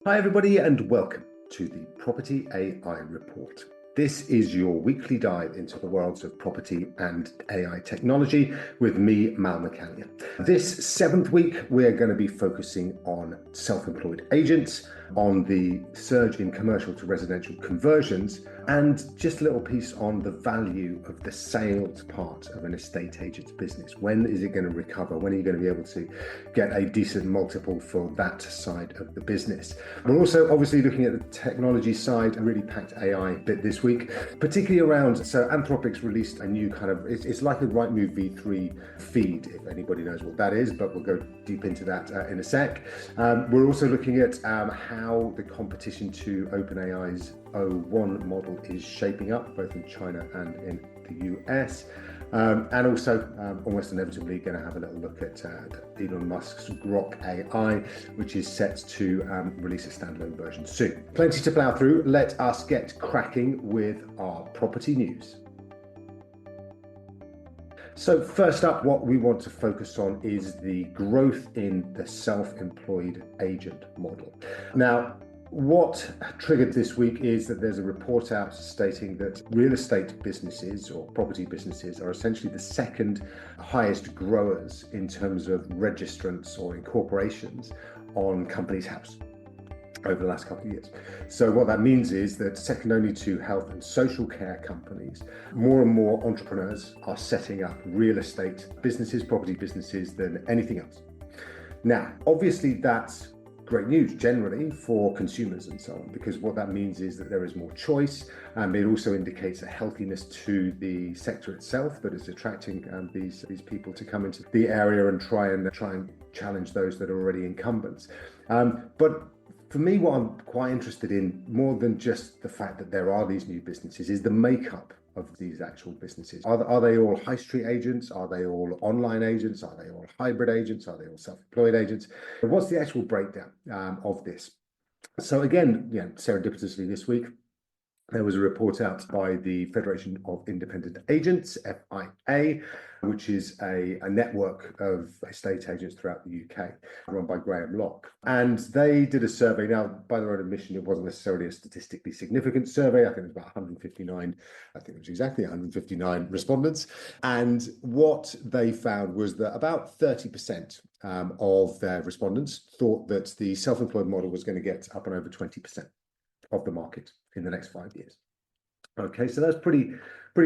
Hi, everybody, and welcome to the Property AI Report. This is your weekly dive into the worlds of property and AI technology with me, Mal McCallion. This seventh week, we're going to be focusing on self-employed agents, on the surge in commercial to residential conversions, and just a little piece on the value of the sales part of an estate agent's business. When is it going to recover? When are you going to be able to get a decent multiple for that side of the business? We're also obviously looking at the technology side, a really packed AI bit this week, particularly around, so Anthropic's released a new kind of, it's like a Rightmove V3 feed, if anybody knows what that is, but we'll go deep into that in a sec. We're also looking at how the competition to OpenAI's O1 model is shaping up, both in China and in the US. And also, almost inevitably, going to have a little look at Elon Musk's Grok AI, which is set to release a standalone version soon. Plenty to plow through. Let us get cracking with our property news. So first up, what we want to focus on is the growth in the self-employed agent model. Now, what triggered this week is that there's a report out stating that real estate businesses or property businesses are essentially the second highest growers in terms of registrants or incorporations on Companies House over the last couple of years. So what that means is that second only to health and social care companies, more and more entrepreneurs are setting up real estate businesses, property businesses than anything else. Now, obviously that's great news generally for consumers and so on, because what that means is that there is more choice, and it also indicates a healthiness to the sector itself that is attracting these people to come into the area and try and challenge those that are already incumbents. But for me, what I'm quite interested in, more than just the fact that there are these new businesses, is the makeup of these actual businesses. Are they all high street agents? Are they all online agents? Are they all hybrid agents? Are they all self-employed agents? What's the actual breakdown of this? So again, serendipitously this week, there was a report out by the Federation of Independent Agents, FIA, which is a network of estate agents throughout the UK, run by Graham Locke. And they did a survey. Now, by their own admission, it wasn't necessarily a statistically significant survey. I think it was about 159, I think it was exactly 159 respondents. And what they found was that about 30% of their respondents thought that the self-employed model was going to get up and over 20% of the market in the next 5 years. Okay, so that's pretty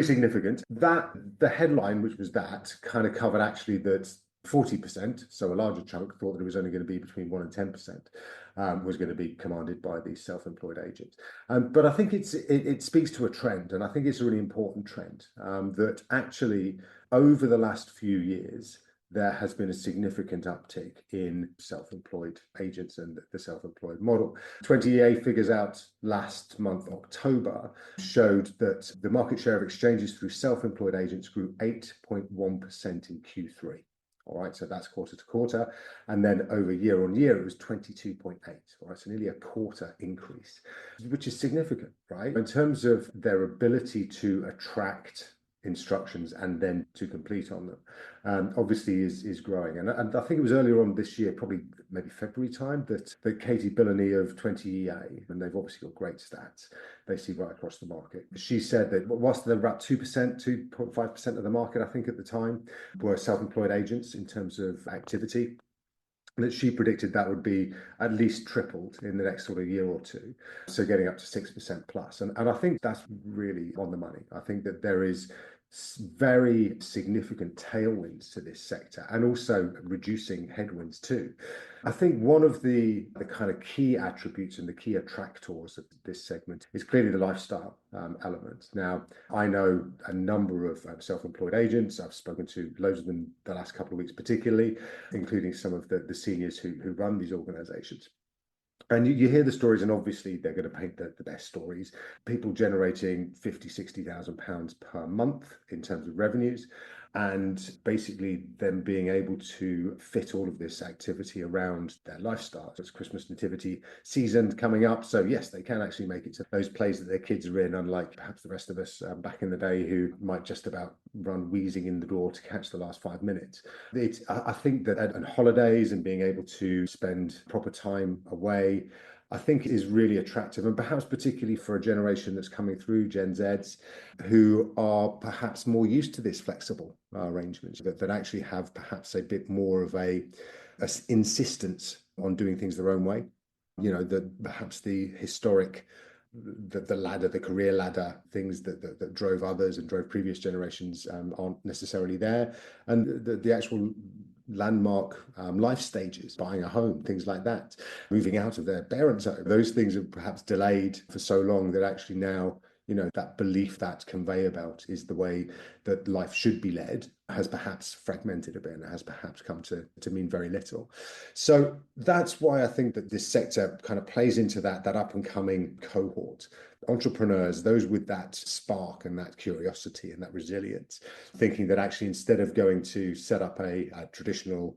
significant. That the headline, which was that, kind of covered actually that 40%, so a larger chunk, thought that it was only going to be between 1 and 10%, was going to be commanded by these self-employed agents. But I think it speaks to a trend, and I think it's a really important trend, that actually over the last few years, there has been a significant uptick in self-employed agents and the self-employed model. 20EA figures out last month, October, showed that the market share of exchanges through self-employed agents grew 8.1% in Q3. All right, so that's quarter to quarter. And then over year on year, it was 22.8. All right, so nearly a quarter increase, which is significant, right? In terms of their ability to attract instructions and then to complete on them, obviously is growing. And I think it was earlier on this year, probably maybe February time, that Katie Billany of 20EA, and they've obviously got great stats, they see right across the market. She said that whilst they're about 2.5% of the market, I think at the time, were self-employed agents in terms of activity, that she predicted that would be at least tripled in the next sort of year or two. So getting up to 6% plus. And I think that's really on the money. I think that there is very significant tailwinds to this sector and also reducing headwinds too. I think one of the kind of key attributes and the key attractors of this segment is clearly the lifestyle element. Now, I know a number of self-employed agents. I've spoken to loads of them the last couple of weeks, particularly, including some of the seniors who run these organizations. And you hear the stories, and obviously they're going to paint the best stories. People generating £50,000-60,000 per month in terms of revenues, and basically them being able to fit all of this activity around their lifestyle. It's Christmas nativity season coming up, so yes, they can actually make it to those plays that their kids are in, unlike perhaps the rest of us back in the day who might just about run wheezing in the door to catch the last 5 minutes. I think that on holidays and being able to spend proper time away, I think is really attractive, and perhaps particularly for a generation that's coming through, Gen Zs, who are perhaps more used to this flexible arrangement, that actually have perhaps a bit more of a insistence on doing things their own way. Perhaps the historic, the ladder, the career ladder, things that drove others and drove previous generations aren't necessarily there. And the actual landmark life stages, buying a home, things like that, moving out of their parents' home, those things are perhaps delayed for so long that actually now, that belief that conveyor belt is the way that life should be led has perhaps fragmented a bit and has perhaps come to mean very little. So that's why I think that this sector kind of plays into that up and coming cohort. Entrepreneurs, those with that spark and that curiosity and that resilience, thinking that actually instead of going to set up a traditional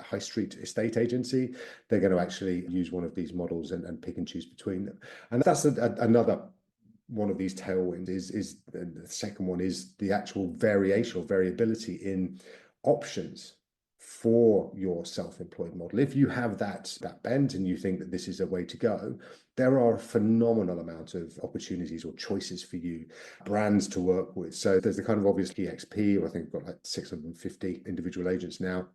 high street estate agency, they're going to actually use one of these models and pick and choose between them. And that's another one of these tailwinds. Is the second one is the actual variation or variability in options for your self-employed model. If you have that bent and you think that this is a way to go, there are a phenomenal amount of opportunities or choices for you, brands to work with. So there's the kind of obvious EXP, or I think we've got like 650 individual agents now.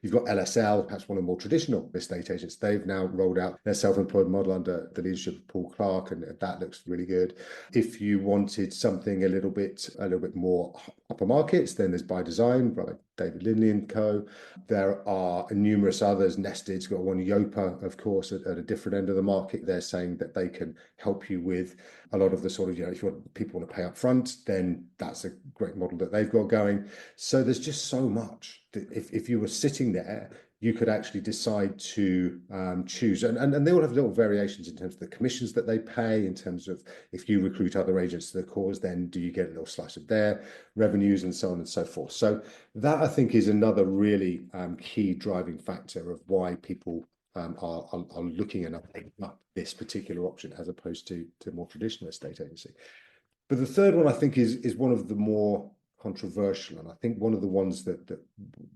You've got LSL, perhaps one of the more traditional estate agents. They've now rolled out their self-employed model under the leadership of Paul Clark, and that looks really good. If you wanted something a little bit more upper markets, then there's By Design, by David Lindley and Co. There are numerous others. Nested's got one, Yopa, of course, at a different end of the market. They're saying that they can help you with a lot of the sort of, if people want to pay up front, then that's a great model that they've got going. So there's just so much that if you were sitting there, you could actually decide to choose. And they all have little variations in terms of the commissions that they pay, in terms of if you recruit other agents to the cause, then do you get a little slice of their revenues and so on and so forth. So that, I think, is another really key driving factor of why people are looking and taking up this particular option as opposed to more traditional estate agency. But the third one, I think, is one of the more controversial, and I think one of the ones that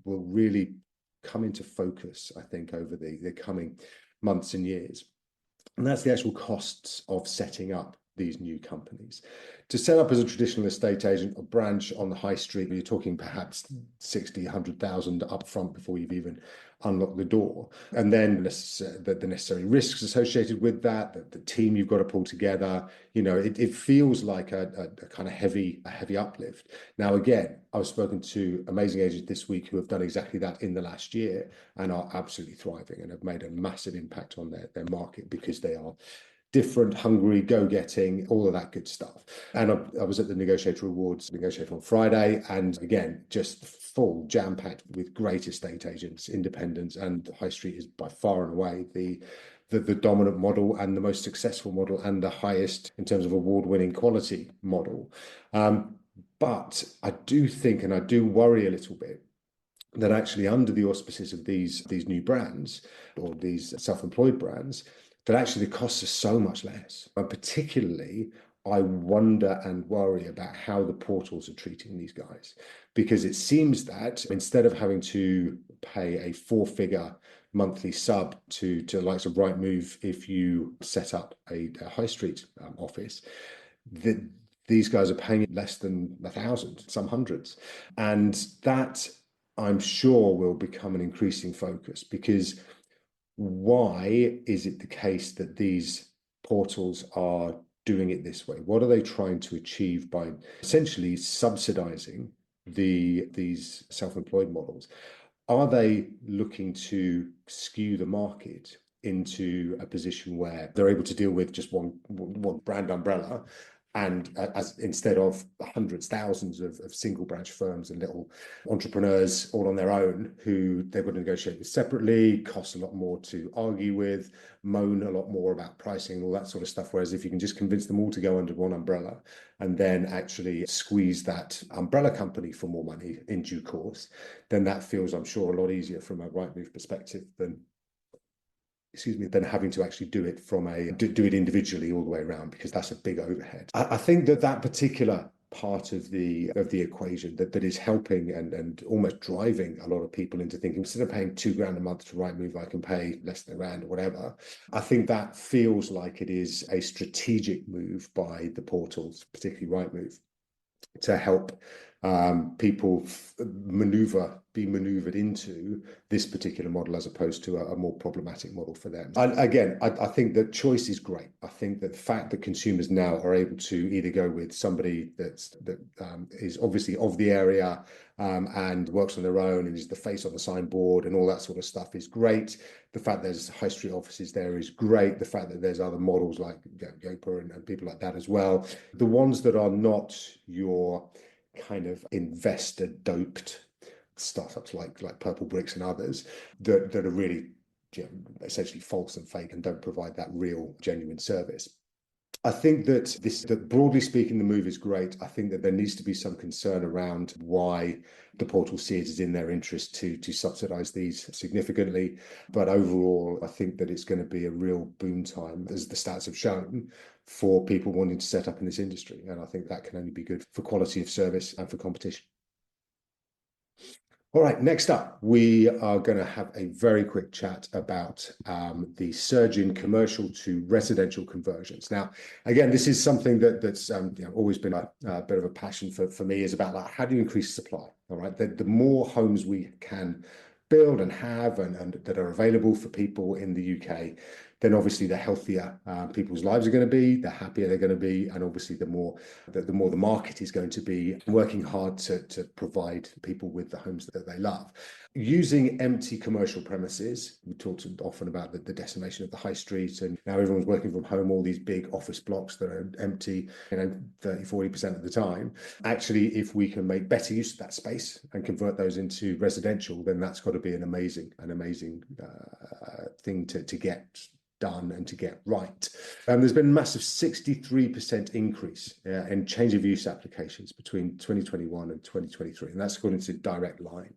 will really come into focus, I think, over the coming months and years. And that's the actual costs of setting up these new companies. To set up as a traditional estate agent or branch on the high street, you're talking perhaps 60, 100,000 up front before you've even unlocked the door. And then the necessary risks associated with that, the team you've got to pull together, it feels like a kind of heavy uplift. Now, again, I've spoken to amazing agents this week who have done exactly that in the last year and are absolutely thriving and have made a massive impact on their market because they are different, hungry, go-getting, all of that good stuff. And I was at the Negotiator Awards, Negotiator on Friday, and again, just full, jam-packed with great estate agents, independents, and High Street is by far and away the dominant model and the most successful model and the highest in terms of award-winning quality model. But I do think, and I do worry a little bit, that actually under the auspices of these new brands or these self-employed brands, that actually the costs are so much less. And particularly, I wonder and worry about how the portals are treating these guys, because it seems that instead of having to pay a four-figure monthly sub to the likes of Rightmove if you set up a high street office, these guys are paying less than 1,000, some hundreds. And that, I'm sure, will become an increasing focus, because why is it the case that these portals are doing it this way? What are they trying to achieve by essentially subsidizing these self-employed models? Are they looking to skew the market into a position where they're able to deal with just one brand umbrella, and as instead of hundreds, thousands of single branch firms and little entrepreneurs all on their own who they've got to negotiate with separately, cost a lot more to argue with, moan a lot more about pricing and all that sort of stuff. Whereas if you can just convince them all to go under one umbrella and then actually squeeze that umbrella company for more money in due course, then that feels, I'm sure, a lot easier from a Rightmove perspective than having to actually do it do it individually all the way around, because that's a big overhead. I think that particular part of the equation that is helping and almost driving a lot of people into thinking, instead of paying £2 a month to Rightmove, I can pay less than £1 or whatever. I think that feels like it is a strategic move by the portals, particularly Rightmove, to help people be maneuvered into this particular model as opposed to a more problematic model for them. I think that choice is great. I think that the fact that consumers now are able to either go with somebody that is obviously of the area and works on their own and is the face on the signboard and all that sort of stuff is great. The fact there's high street offices there is great. The fact that there's other models like Yopa and people like that as well. The ones that are not your kind of investor doped startups like Purple Bricks and others that are really essentially false and fake and don't provide that real genuine service. I think that broadly speaking, the move is great. I think that there needs to be some concern around why the portals see it as in their interest to subsidize these significantly. But overall, I think that it's going to be a real boom time, as the stats have shown, for people wanting to set up in this industry. And I think that can only be good for quality of service and for competition. All right, next up, we are going to have a very quick chat about the surge in commercial to residential conversions. Now, again, this is something that's always been a bit of a passion for me, is about like, how do you increase supply? All right, the more homes we can build and have and that are available for people in the UK, then obviously the healthier people's lives are going to be, the happier they're going to be, and obviously the more the market is going to be working hard to provide people with the homes that they love. Using empty commercial premises, we talked often about the decimation of the high street, and now everyone's working from home, all these big office blocks that are empty, 30-40% of the time. Actually, if we can make better use of that space and convert those into residential, then that's got to be an amazing thing to get done and to get right. There's been a massive 63% increase in change of use applications between 2021 and 2023, and that's according to Direct Line.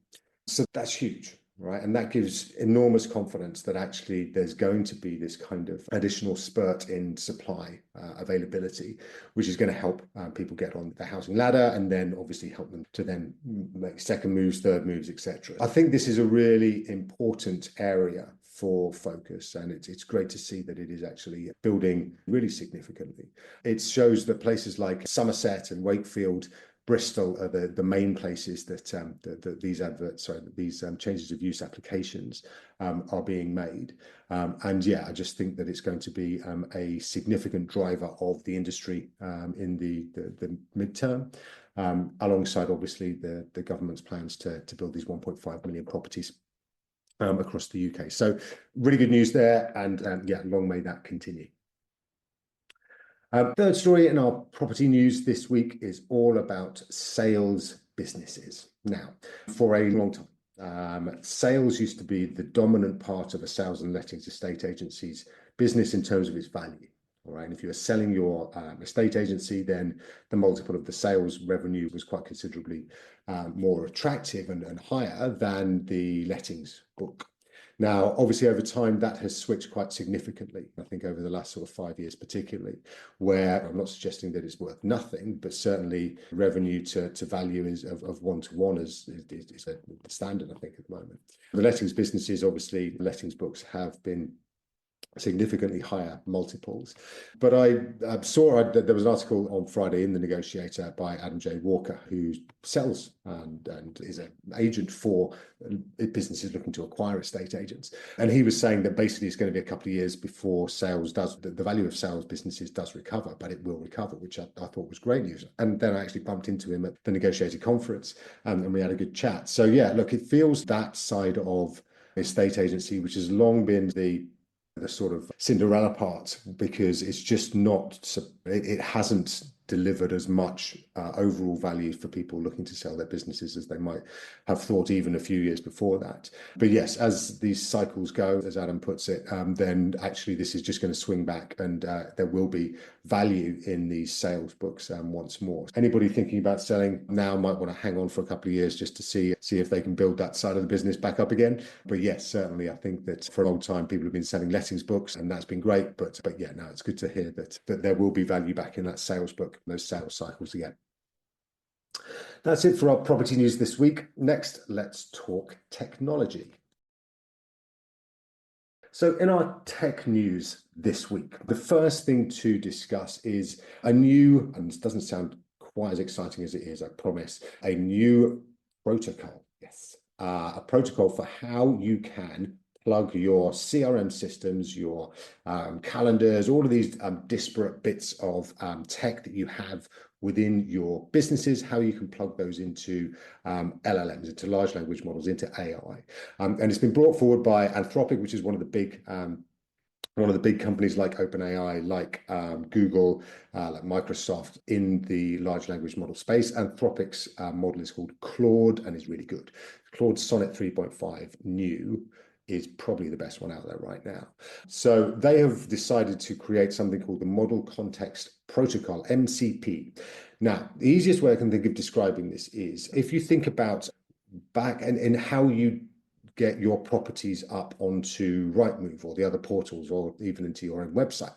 So that's huge, right? And that gives enormous confidence that actually there's going to be this kind of additional spurt in supply availability, which is going to help people get on the housing ladder and then obviously help them to then make second moves, third moves, etc. I think this is a really important area for focus, and it's great to see that it is actually building really significantly. It shows that places like Somerset and Wakefield, Bristol are the main places that these changes of use applications are being made. And yeah, I just think that it's going to be a significant driver of the industry in the midterm, alongside obviously the government's plans to build these 1.5 million properties across the UK. So really good news there, and yeah, long may that continue. Third story in our property news this week is all about sales businesses. Now, for a long time, sales used to be the dominant part of a sales and lettings estate agency's business in terms of its value. All right, and if you were selling your estate agency, then the multiple of the sales revenue was quite considerably more attractive and higher than the lettings book. Now, obviously, over time, that has switched quite significantly, I think over the last sort of 5 years particularly, where I'm not suggesting that it's worth nothing, but certainly revenue to value is of one-to-one is a standard, I think, at the moment. The lettings businesses, obviously, lettings books have been significantly higher multiples. But I saw that there was an article on Friday in The Negotiator by Adam J. Walker, who sells and is an agent for businesses looking to acquire estate agents. And he was saying that basically it's going to be a couple of years before the value of sales businesses does recover, but it will recover, which I thought was great news. And then I actually bumped into him at the Negotiator conference and we had a good chat. So yeah, look, it feels that side of estate agency, which has long been the sort of Cinderella part, because it's just not, it hasn't delivered as much overall value for people looking to sell their businesses as they might have thought even a few years before that. But yes, as these cycles go, as Adam puts it, then actually this is just going to swing back, and there will be value in these sales books once more. Anybody thinking about selling now might want to hang on for a couple of years just to see if they can build that side of the business back up again. But yes, certainly I think that for a long time people have been selling lettings books, and that's been great. But yeah, no, it's good to hear that there will be value back in that sales book, those sales cycles again. That's it for our property news this week. Next, let's talk technology. So in our tech news this week, the first thing to discuss is a new, and this doesn't sound quite as exciting as it is, I promise, a new protocol. Yes, a protocol for how you can plug your CRM systems, your calendars, all of these disparate bits of tech that you have within your businesses, how you can plug those into LLMs, into large language models, into AI. And it's been brought forward by Anthropic, which is one of the big companies like OpenAI, like Google, like Microsoft in the large language model space. Anthropic's model is called Claude and is really good. Claude Sonnet 3.5 new is probably the best one out there right now. So they have decided to create something called the Model Context Protocol, MCP. Now, the easiest way I can think of describing this is if you think about back and how you get your properties up onto Rightmove or the other portals or even into your own website.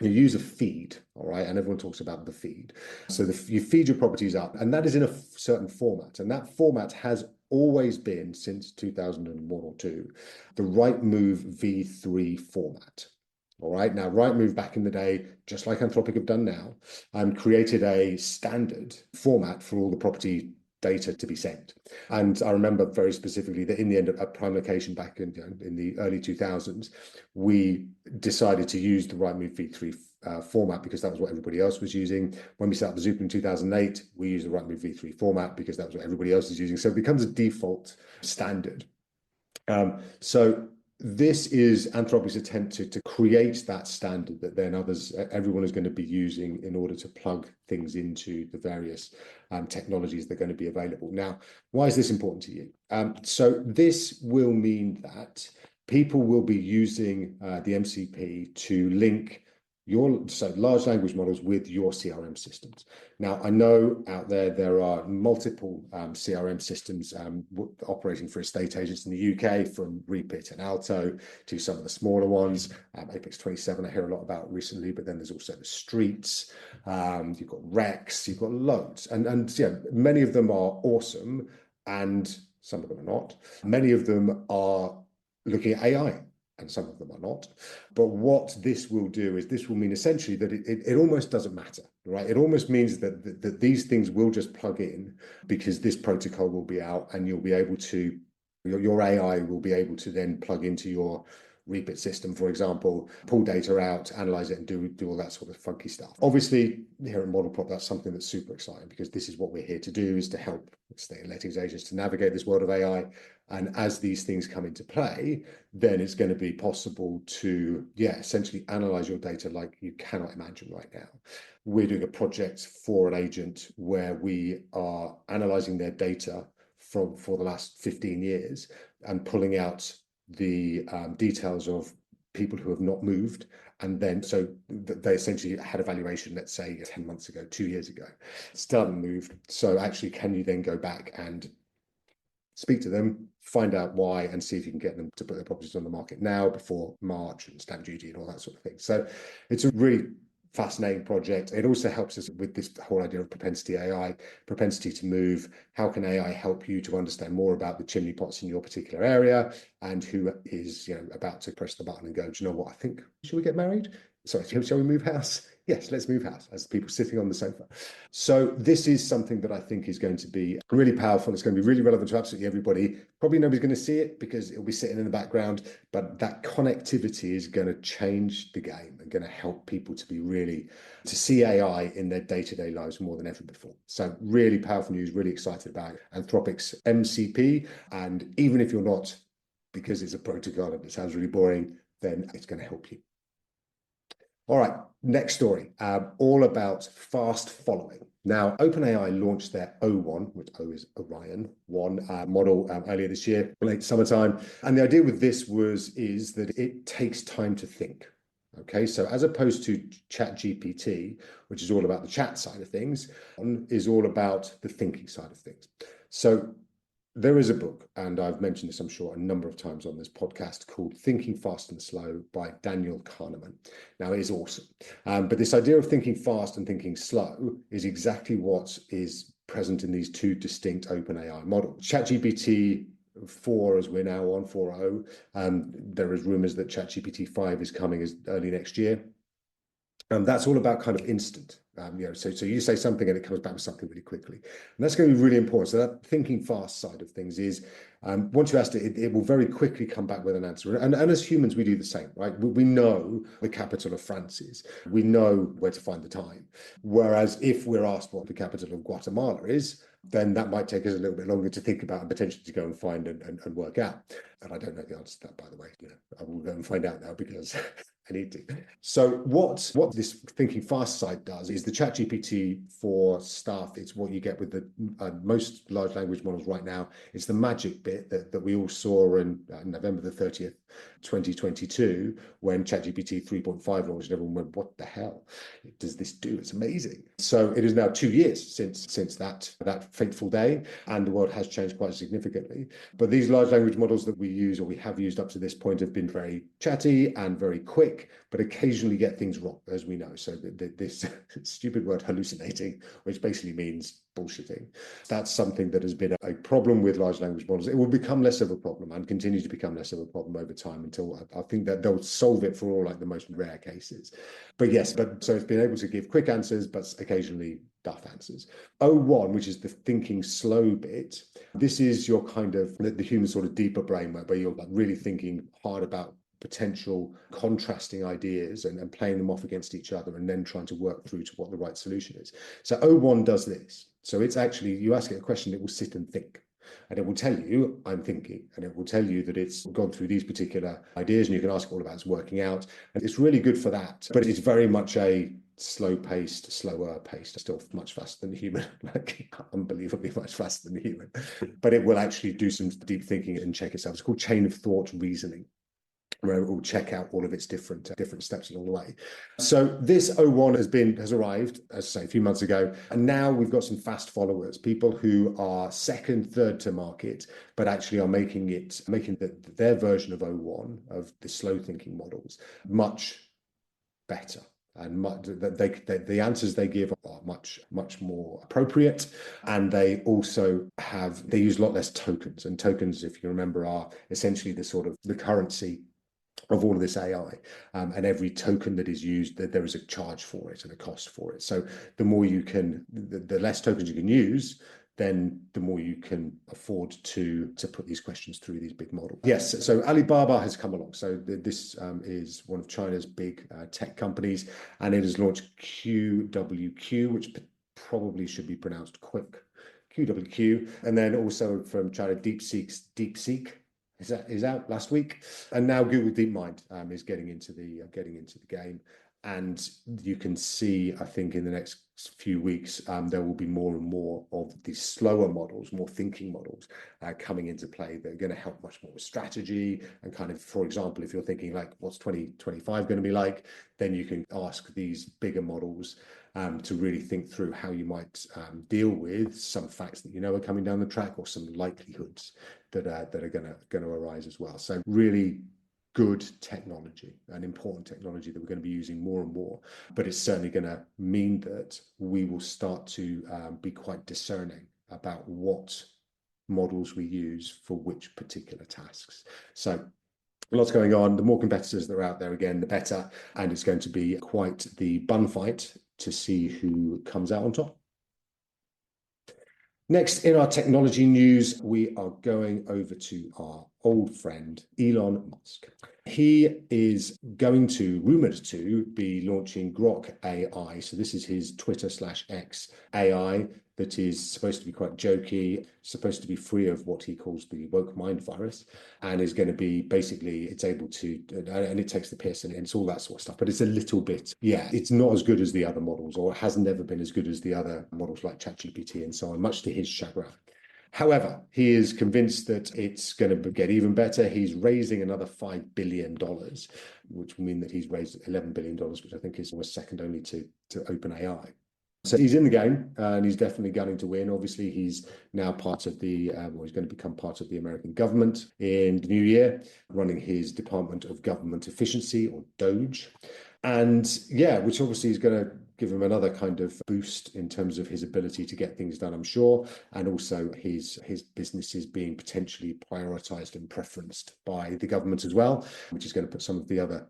You use a feed, all right, and everyone talks about the feed. So you feed your properties up, and that is in a certain format, and that format has always been, since 2001 or 2, the Rightmove V3 format. All right, now Rightmove back in the day, just like Anthropic have done now, created a standard format for all the property data to be sent. And I remember very specifically that in the end at Prime Location back in the early 2000s, we decided to use the Rightmove V3 format because that was what everybody else was using. When we set up the Zoopla in 2008, we used the Rightmove V3 format because that was what everybody else was using. So it becomes a default standard. So this is Anthropic's attempt to create that standard that then everyone is going to be using in order to plug things into the various technologies that are going to be available. Now, why is this important to you? So this will mean that people will be using the MCP to link large language models with your CRM systems. Now, I know out there are multiple CRM systems operating for estate agents in the UK, from Repeat and Alto to some of the smaller ones. Apex 27 I hear a lot about recently, but then there's also the Streets. You've got Rex, you've got loads. And yeah, many of them are awesome and some of them are not. Many of them are looking at AI, and some of them are not. But what this will do is this will mean essentially that it almost doesn't matter, right? It almost means that these things will just plug in because this protocol will be out and you'll be able to, your AI will be able to then plug into your Repeat system, for example, pull data out, analyze it, and do all that sort of funky stuff. Obviously, here at Model Prop, that's something that's super exciting because this is what we're here to do, is to help estate and lettings agents to navigate this world of AI. And as these things come into play, then it's going to be possible to, essentially analyze your data like you cannot imagine right now. We're doing a project for an agent where we are analyzing their data for the last 15 years and pulling out the details of people who have not moved. And then, so they essentially had a valuation, let's say 10 months ago, 2 years ago, still haven't moved. So actually, can you then go back and speak to them, find out why, and see if you can get them to put their properties on the market now before March and stamp duty and all that sort of thing. So it's a really fascinating project. It also helps us with this whole idea of propensity AI, propensity to move. How can AI help you to understand more about the chimney pots in your particular area and who is about to press the button and go, do you know what, I think, should we get married? Sorry, shall we move house? Yes, let's move house, as people sitting on the sofa. So this is something that I think is going to be really powerful. It's going to be really relevant to absolutely everybody. Probably nobody's going to see it because it'll be sitting in the background, but that connectivity is going to change the game and going to help people to see AI in their day-to-day lives more than ever before. So really powerful news, really excited about Anthropic's MCP. And even if you're not, because it's a protocol and it sounds really boring, then it's going to help you. All right, next story, all about fast following. Now, OpenAI launched their O1, which O is Orion 1 model earlier this year, late summertime. And the idea with this is that it takes time to think. Okay, so as opposed to ChatGPT, which is all about the chat side of things, is all about the thinking side of things. So there is a book, and I've mentioned this, I'm sure, a number of times on this podcast, called Thinking Fast and Slow by Daniel Kahneman. Now, it is awesome. But this idea of thinking fast and thinking slow is exactly what is present in these two distinct OpenAI models. ChatGPT 4, as we're now on 4.0, there is rumors that ChatGPT 5 is coming as early next year. That's all about kind of instant. So you say something and it comes back with something really quickly. And that's going to be really important. So that thinking fast side of things is, once you ask it, it will very quickly come back with an answer. And as humans, we do the same, right? We know the capital of France is. We know where to find the time. Whereas if we're asked what the capital of Guatemala is, then that might take us a little bit longer to think about and potentially to go and find and work out. And I don't know the answer to that, by the way. I will go and find out now because I need to. So what this thinking fast side does is the ChatGPT for staff. It's what you get with the most large language models right now. It's the magic bit that we all saw in November the 30th, 2022, when ChatGPT 3.5 launched, and everyone went, what the hell does this do? It's amazing. So it is now 2 years since that fateful day, and the world has changed quite significantly. But these large language models that we use, or we have used up to this point, have been very chatty and very quick, but occasionally get things wrong, as we know. So this stupid word hallucinating, which basically means bullshitting, that's something that has been a problem with large language models. It will become less of a problem and continue to become less of a problem over time until I think that they'll solve it for all like the most rare cases. But yes, so it's been able to give quick answers, but occasionally daft answers. O1, which is the thinking slow bit, this is your kind of the human sort of deeper brain where you're like really thinking hard about potential contrasting ideas and playing them off against each other and then trying to work through to what the right solution is. So O1 does this. So it's actually, you ask it a question, it will sit and think. And it will tell you, I'm thinking, and it will tell you that it's gone through these particular ideas, and you can ask all about it's working out. And it's really good for that. But it's very much a slower paced, still much faster than human, like unbelievably much faster than human. But it will actually do some deep thinking and check itself. It's called chain of thought reasoning, where it will check out all of its different steps along the way. So this O1 has arrived, as I say, a few months ago, and now we've got some fast followers, people who are second, third to market, but actually are making their version of O1, of the slow thinking models, much better. And the answers they give are much more appropriate, and they use a lot less tokens. And tokens, if you remember, are essentially the currency of all of this AI, and every token that is used, there is a charge for it and a cost for it. So the less tokens you can use, then the more you can afford to put these questions through these big models. Yes, so Alibaba has come along. So this is one of China's big tech companies, and it has launched QWQ, which probably should be pronounced quick, QWQ, and then also from China, DeepSeek is out last week, and now Google DeepMind is getting into the game. And you can see, I think, in the next few weeks, there will be more and more of these slower models, more thinking models coming into play that are going to help much more with strategy. And kind of, for example, if you're thinking like, what's 2025 going to be like, then you can ask these bigger models to really think through how you might deal with some facts that are coming down the track, or some likelihoods that are going to arise as well. So really good technology, an important technology that we're going to be using more and more, but it's certainly going to mean that we will start to be quite discerning about what models we use for which particular tasks. So lots going on. The more competitors that are out there, again, the better, and it's going to be quite the bun fight to see who comes out on top. Next, in our technology news, we are going over to our old friend, Elon Musk. He is rumored to be launching Grok AI. So this is his Twitter/X AI that is supposed to be quite jokey, supposed to be free of what he calls the woke mind virus, and is going to be basically, it's able to, and it takes the piss and it's all that sort of stuff, but it's a little bit, it's not as good as the other models, or it has never been as good as the other models like ChatGPT and so on, much to his chagrin. However, he is convinced that it's going to get even better. He's raising another $5 billion, which will mean that he's raised $11 billion, which I think is almost second only to OpenAI. So he's in the game, and he's definitely gunning to win. Obviously, he's now part of he's going to become part of the American government in the new year, running his Department of Government Efficiency, or DOGE. And which obviously is going to give him another kind of boost in terms of his ability to get things done, I'm sure, and also his businesses being potentially prioritized and preferenced by the government as well, which is going to put some of the other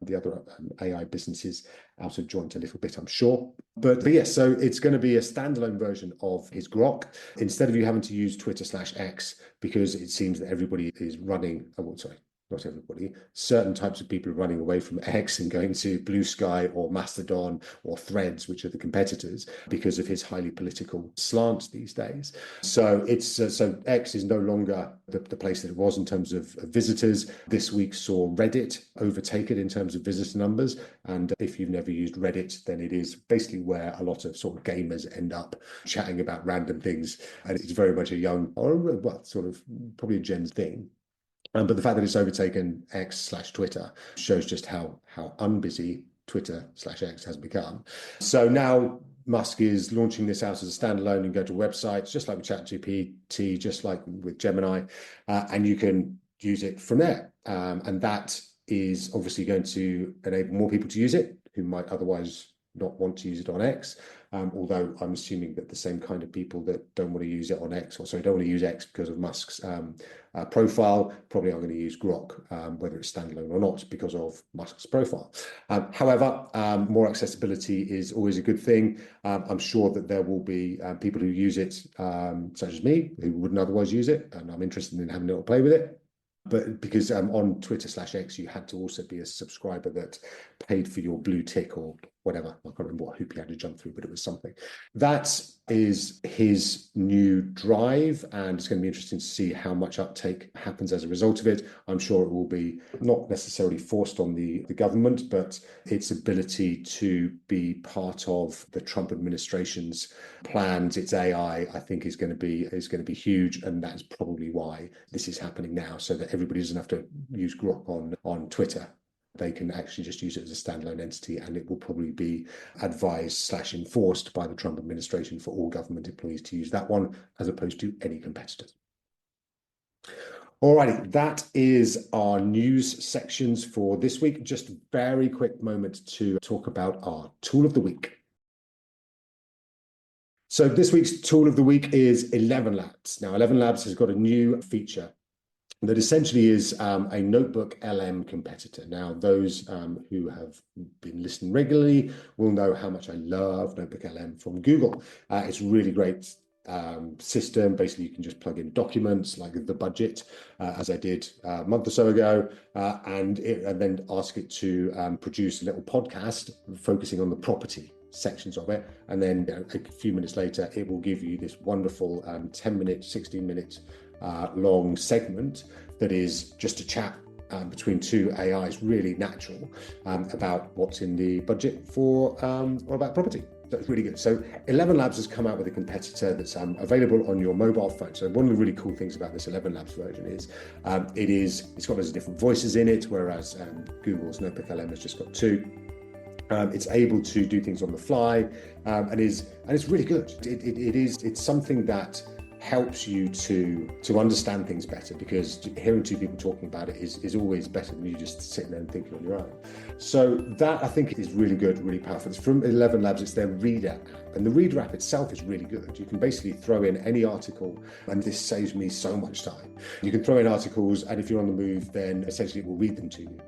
AI businesses out of joint a little bit, I'm sure. But yes, so it's going to be a standalone version of his Grok. Instead of you having to use Twitter/X, because it seems that everybody is running, not everybody, certain types of people are running away from X and going to Blue Sky or Mastodon or Threads, which are the competitors, because of his highly political slant these days. So so X is no longer the place that it was in terms of visitors. This week saw Reddit overtake it in terms of visitor numbers. And if you've never used Reddit, then it is basically where a lot of sort of gamers end up chatting about random things. And it's very much a young, or well, sort of probably a Gen Z thing. But the fact that it's overtaken X/Twitter shows just how unbusy Twitter/X has become. So now Musk is launching this out as a standalone and go to websites, just like with ChatGPT, just like with Gemini, and you can use it from there. And that is obviously going to enable more people to use it who might otherwise not want to use it on X. Although I'm assuming that the same kind of people that don't want to use it on X, or sorry, don't want to use X because of Musk's profile, probably are going to use Grok, whether it's standalone or not, because of Musk's profile. However, more accessibility is always a good thing. I'm sure that there will be people who use it, such as me, who wouldn't otherwise use it, and I'm interested in having a little play with it. But because on Twitter/X, you had to also be a subscriber that paid for your blue tick or whatever. I can't remember what hoop he had to jump through, but it was something. That is his new drive, and it's going to be interesting to see how much uptake happens as a result of it. I'm sure it will be not necessarily forced on the government, but its ability to be part of the Trump administration's plans, its AI, I think is going to be huge, and that's probably why this is happening now, so that everybody doesn't have to use Grok on Twitter. They can actually just use it as a standalone entity, and it will probably be advised/enforced by the Trump administration for all government employees to use that one, as opposed to any competitors. Alrighty, that is our news sections for this week. Just a very quick moment to talk about our tool of the week. So this week's tool of the week is 11 Labs. Now, 11 Labs has got a new feature that essentially is a Notebook LM competitor. Now, those who have been listening regularly will know how much I love Notebook LM from Google. It's a really great system. Basically, you can just plug in documents like the budget, as I did a month or so ago, and then ask it to produce a little podcast focusing on the property sections of it. And then a few minutes later, it will give you this wonderful 10-minute, 16-minute long segment that is just a chat between two AIs, really natural, about what's in the budget for or about property. So it's really good. So 11 Labs has come out with a competitor that's available on your mobile phone. So one of the really cool things about this 11 Labs version is it's got loads of different voices in it, whereas Google's Notebook LM has just got two. It's able to do things on the fly, and it's really good. It's something that helps you to understand things better, because hearing two people talking about it is always better than you just sitting there and thinking on your own. So that, I think, is really good, really powerful. It's from 11 Labs. It's their Reader app, and the Reader app itself is really good. You can basically throw in any article, and this saves me so much time. You can throw in articles, and if you're on the move, then essentially it will read them to you.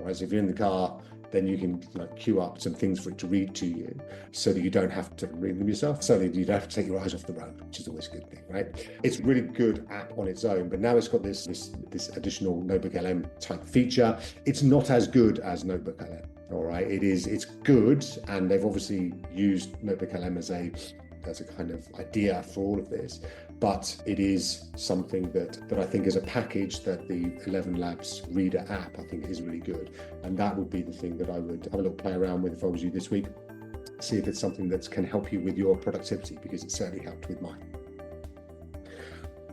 Right? So if you're in the car, then you can queue up some things for it to read to you, so that you don't have to read them yourself. Certainly you don't have to take your eyes off the road, which is always a good thing, right? It's a really good app on its own, but now it's got this additional Notebook LM type feature. It's not as good as Notebook LM, all right? It's good, and they've obviously used Notebook LM as a kind of idea for all of this, but it is something that I think is a package that the 11 Labs Reader app, I think, is really good. And that would be the thing that I would have a little play around with if I was you this week. See if it's something that can help you with your productivity, because it certainly helped with mine.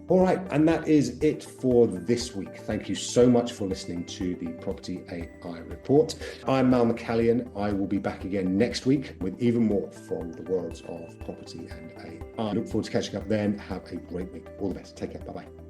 All right, and that is it for this week. Thank you so much for listening to the Property AI Report. I'm Mal McCallion. I will be back again next week with even more from the worlds of property and AI. I look forward to catching up then. Have a great week. All the best. Take care. Bye-bye.